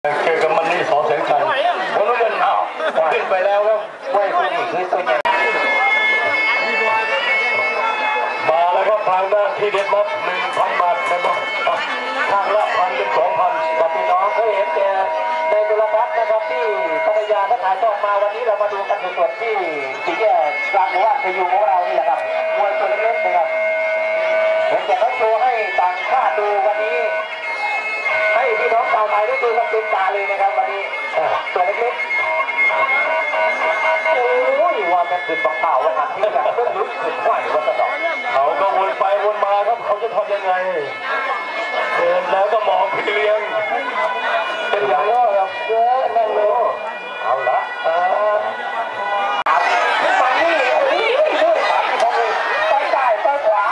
เกี่ยวกับมันนี่สองแสนคันผมรู้เรื่องอ้าวขึ้นไปแล้วครับไม่คุณนี่คือตัวใหญ่มาแล้วครับทางด้านที่เด็ดรับ1,000 บาทนะครับข้างละ1,000 เป็น 2,000กับพี่น้องเคยเห็นแต่ในโทรทัศน์นะครับที่ภรรยาท่านถ่ายทอดมาวันนี้เรามาดูกันสดๆที่สี่แยกกลางหมู่บ้านพยุงของเรานี่แหละครับมวยตัวเล็กๆนะครับเห็นแต่เขาโชว์ให้ต่างชาติดูวันนี้ให้พี่น้องชาวไทยได้ดูกันเต็มตาเลยนะครับวันนี้ตัวเล็กๆโอ้ยว่าเป็นคืนบังเต่าวันนั้นที่แบบเพิ่งรู้สึกไหวว่าสะดอกเขาก็วนไปวนมาครับเขาจะทำยังไงเดินแล้วก็มองพี่เลี้ยงเป็นอย่างนี้ครับนั่งเลยเอาละไปนี่ไปได้ไปขวา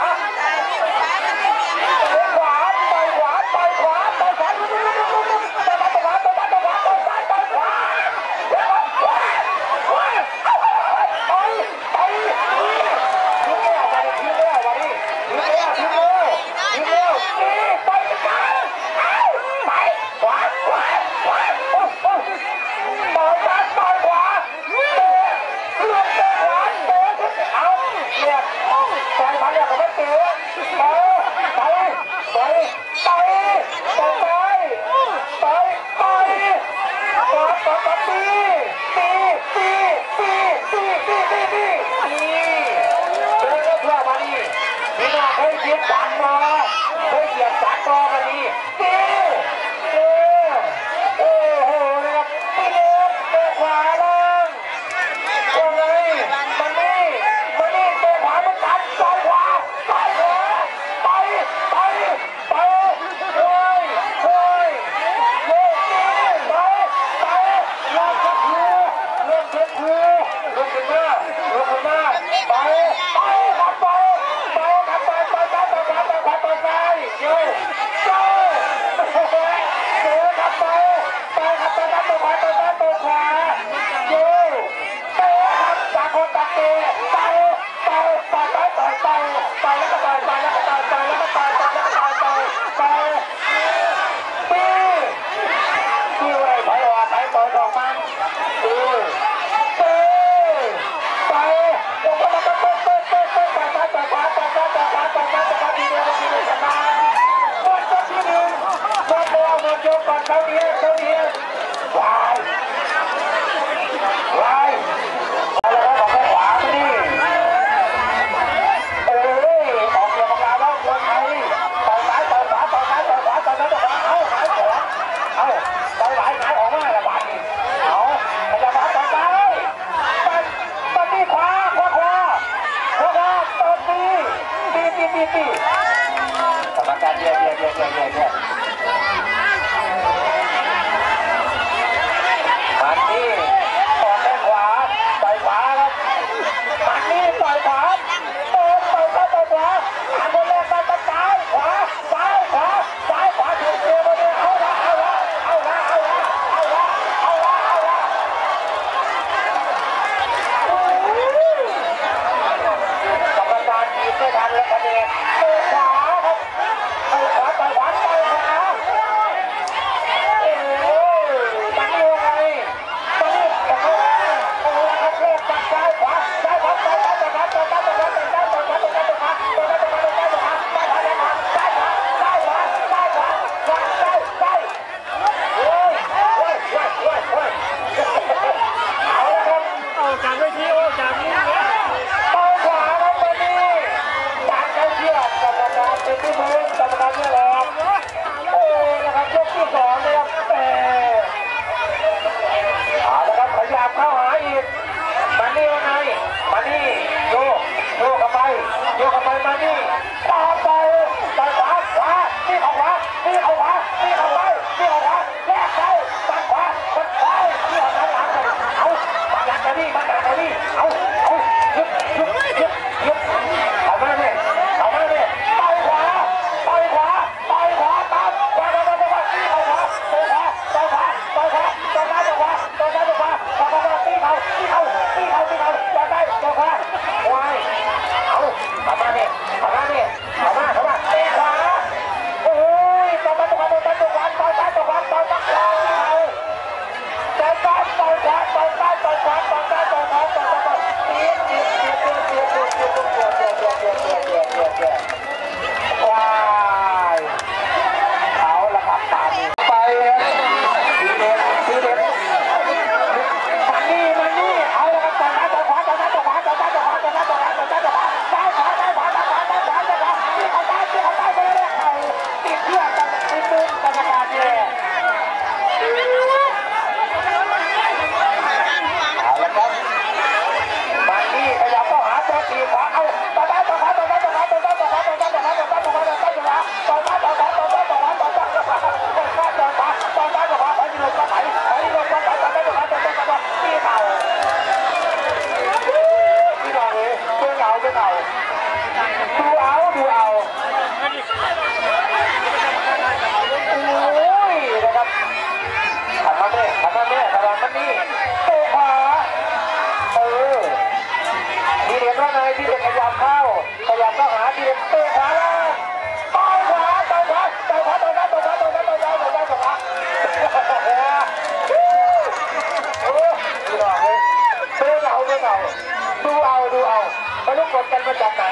กดกันมาจากไหน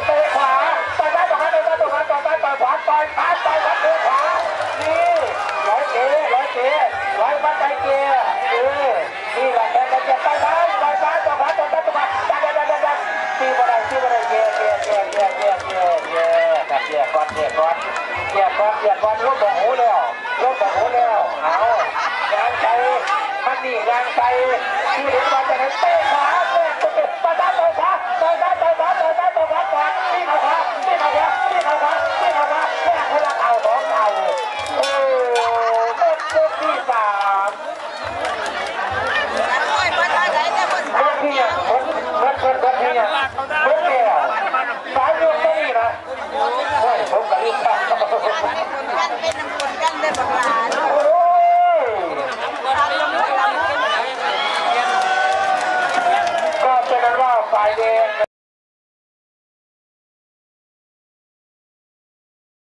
เตะขวาต่อยซ้ายต่อยขวาต่อยซ้ายต่อยขวาต่อยซ้ายต่อยขวาต่อยซ้ายต่อยขวาเตะขวานี่ร้อยเก๋ร้อยมัดใจเก๋นี่แหละแกจะต่อยซ้ายต่อยซ้ายต่อยขวาต่อยซ้ายต่อยขวาดันตีมาได้เก๋กับเก๋ก่อนลูกบอกหูแล้วเอายางใจมันนี่ยางใจที่เห็นมาจากไหนเตะขวาต่อยซ้ายต่อยขวาต่อยซ้ายต่อยขวาต่อยซ้ายต่อยขวาก่อนตีเข้าขวาแค่คนละเอาสองเอาโอ้ลูกที่สามลูกที่เนี่ยคนเนี่ยลูกเนี่ยสายลูกต้องนี่นะโอ้ยผมกับลูกสาวก็เป็นว่าฝ่ายแดง